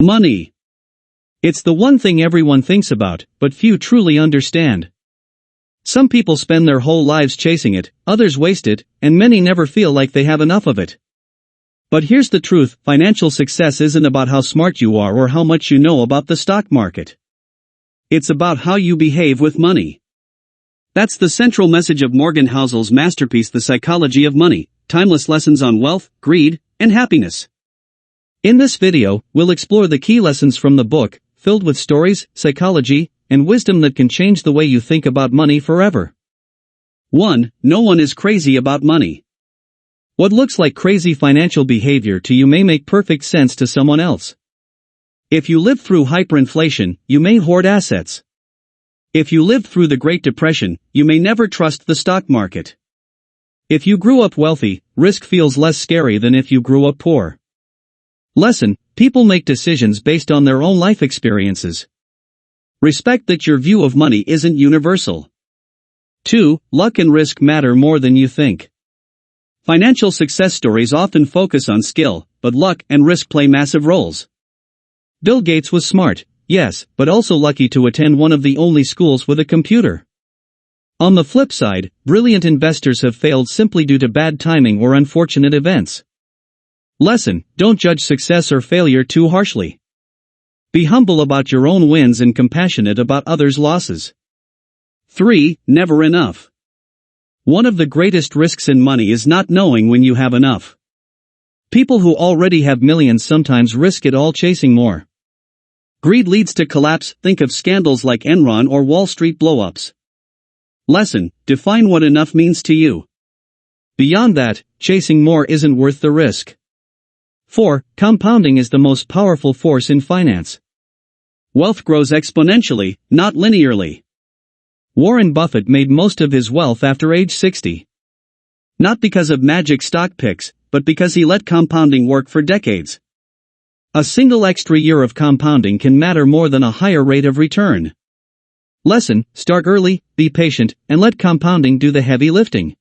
Money. It's the one thing everyone thinks about, but few truly understand. Some people spend their whole lives chasing it, others waste it, and many never feel like they have enough of it. But here's the truth, financial success isn't about how smart you are or how much you know about the stock market. It's about how you behave with money. That's the central message of Morgan Housel's masterpiece, The Psychology of Money, Timeless Lessons on Wealth, Greed, and Happiness. In this video, we'll explore the key lessons from the book, filled with stories, psychology, and wisdom that can change the way you think about money forever. 1. No one is crazy about money. What looks like crazy financial behavior to you may make perfect sense to someone else. If you lived through hyperinflation, you may hoard assets. If you lived through the Great Depression, you may never trust the stock market. If you grew up wealthy, risk feels less scary than if you grew up poor. Lesson: people make decisions based on their own life experiences. Respect that your view of money isn't universal. 2. Luck and risk matter more than you think. Financial success stories often focus on skill, but luck and risk play massive roles. Bill Gates was smart, yes, but also lucky to attend one of the only schools with a computer. On the flip side, brilliant investors have failed simply due to bad timing or unfortunate events. Lesson: don't judge success or failure too harshly. Be humble about your own wins and compassionate about others' losses. 3. Never enough. One of the greatest risks in money is not knowing when you have enough. People who already have millions sometimes risk it all chasing more. Greed leads to collapse, think of scandals like Enron or Wall Street blow-ups. Lesson: define what enough means to you. Beyond that, chasing more isn't worth the risk. 4. Compounding is the most powerful force in finance. Wealth grows exponentially, not linearly. Warren Buffett made most of his wealth after age 60. Not because of magic stock picks, but because he let compounding work for decades. A single extra year of compounding can matter more than a higher rate of return. Lesson: start early, be patient, and let compounding do the heavy lifting.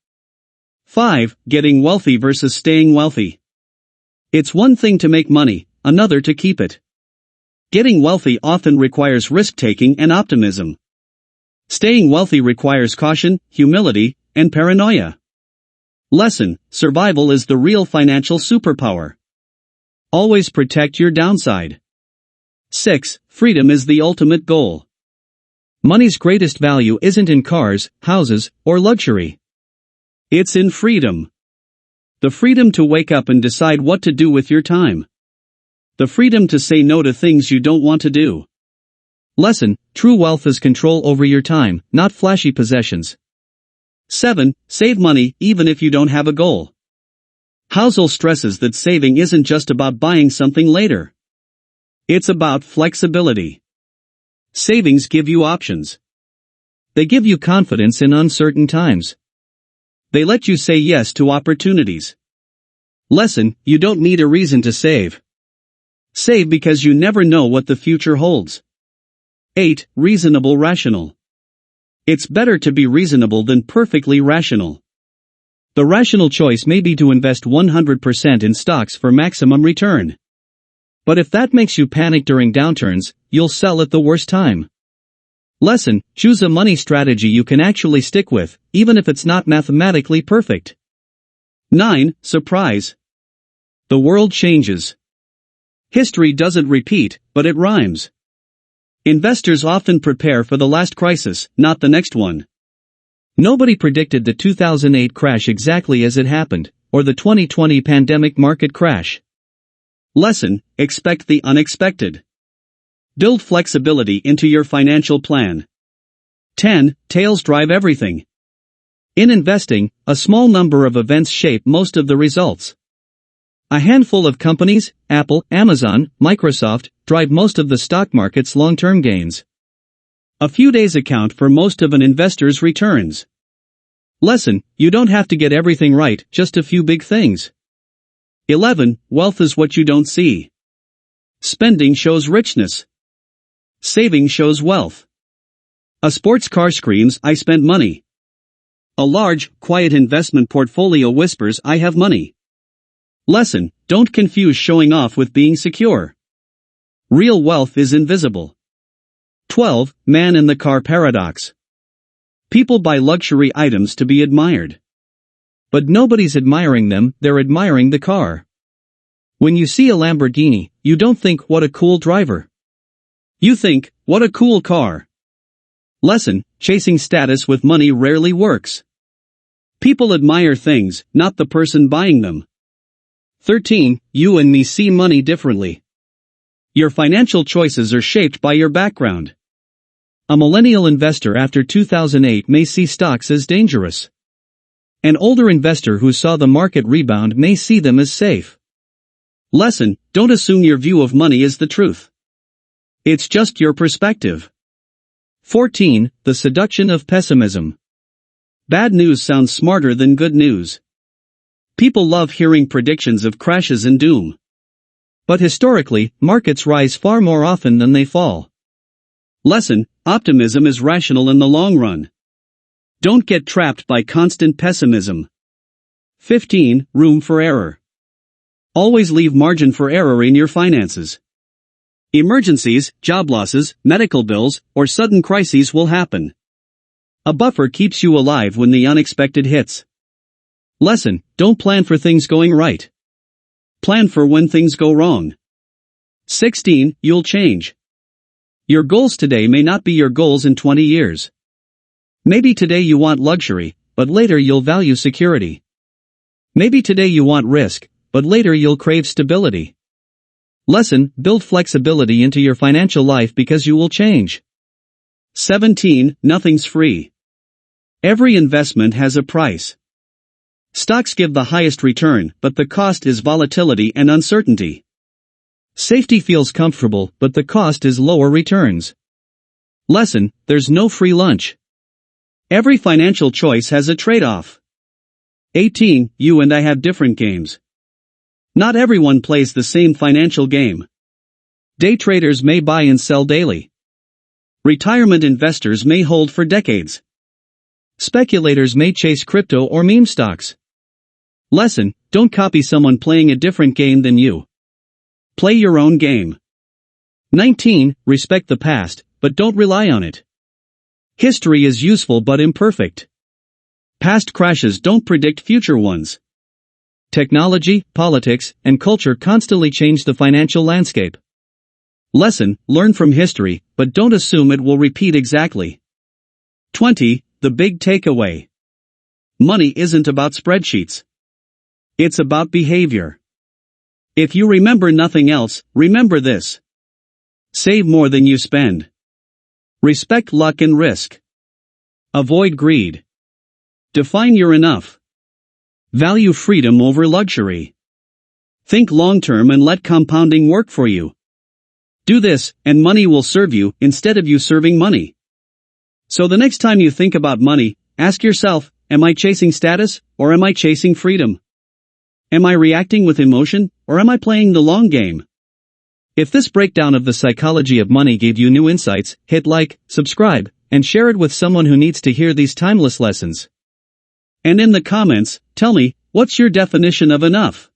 5. Getting wealthy versus staying wealthy. It's one thing to make money, another to keep it. Getting wealthy often requires risk-taking and optimism. Staying wealthy requires caution, humility, and paranoia. Lesson: survival is the real financial superpower. Always protect your downside. 6. Freedom is the ultimate goal. Money's greatest value isn't in cars, houses, or luxury. It's in freedom. The freedom to wake up and decide what to do with your time. The freedom to say no to things you don't want to do. Lesson: true wealth is control over your time, not flashy possessions. 7. Save money, even if you don't have a goal. Housel stresses that saving isn't just about buying something later. It's about flexibility. Savings give you options. They give you confidence in uncertain times. They let you say yes to opportunities. Lesson: you don't need a reason to save. Save because you never know what the future holds. 8. Reasonable rational. It's better to be reasonable than perfectly rational. The rational choice may be to invest 100% in stocks for maximum return. But if that makes you panic during downturns, you'll sell at the worst time. Lesson: choose a money strategy you can actually stick with, even if it's not mathematically perfect. 9. Surprise. The world changes. History doesn't repeat, but it rhymes. Investors often prepare for the last crisis, not the next one. Nobody predicted the 2008 crash exactly as it happened, or the 2020 pandemic market crash. Lesson: expect the unexpected. Build flexibility into your financial plan. 10. Tails drive everything. In investing, a small number of events shape most of the results. A handful of companies, Apple, Amazon, Microsoft, drive most of the stock market's long-term gains. A few days account for most of an investor's returns. Lesson: you don't have to get everything right, just a few big things. 11. Wealth is what you don't see. Spending shows richness. Saving shows wealth. A sports car screams, "I spent money." A large, quiet investment portfolio whispers, "I have money." Lesson: don't confuse showing off with being secure. Real wealth is invisible. 12. Man in the car paradox. People buy luxury items to be admired. But nobody's admiring them, they're admiring the car. When you see a Lamborghini, you don't think, what a cool driver. You think, what a cool car. Lesson: chasing status with money rarely works. People admire things, not the person buying them. 13. You and me see money differently. Your financial choices are shaped by your background. A millennial investor after 2008 may see stocks as dangerous. An older investor who saw the market rebound may see them as safe. Lesson: don't assume your view of money is the truth. It's just your perspective. 14. The seduction of pessimism. Bad news sounds smarter than good news. People love hearing predictions of crashes and doom. But historically, markets rise far more often than they fall. Lesson: optimism is rational in the long run. Don't get trapped by constant pessimism. 15. Room for error. Always leave margin for error in your finances. Emergencies, job losses, medical bills, or sudden crises will happen. A buffer keeps you alive when the unexpected hits. Lesson: don't plan for things going right. Plan for when things go wrong. 16. You'll change. Your goals today may not be your goals in 20 years. Maybe today you want luxury, but later you'll value security. Maybe today you want risk, but later you'll crave stability. Lesson: build flexibility into your financial life because you will change. 17. Nothing's free. Every investment has a price. Stocks give the highest return, but the cost is volatility and uncertainty. Safety feels comfortable, but the cost is lower returns. Lesson: there's no free lunch. Every financial choice has a trade-off. 18. You and I have different games. Not everyone plays the same financial game. Day traders may buy and sell daily. Retirement investors may hold for decades. Speculators may chase crypto or meme stocks. Lesson: don't copy someone playing a different game than you. Play your own game. 19. Respect the past, but don't rely on it. History is useful but imperfect. Past crashes don't predict future ones. Technology, politics, and culture constantly change the financial landscape. Lesson: learn from history, but don't assume it will repeat exactly. 20. The big takeaway. Money isn't about spreadsheets. It's about behavior. If you remember nothing else, remember this. Save more than you spend. Respect luck and risk. Avoid greed. Define your enough. Value freedom over luxury. Think long-term and let compounding work for you. Do this, and money will serve you, instead of you serving money. So the next time you think about money, ask yourself, am I chasing status, or am I chasing freedom? Am I reacting with emotion, or am I playing the long game? If this breakdown of the psychology of money gave you new insights, hit like, subscribe, and share it with someone who needs to hear these timeless lessons. And in the comments, tell me, what's your definition of enough?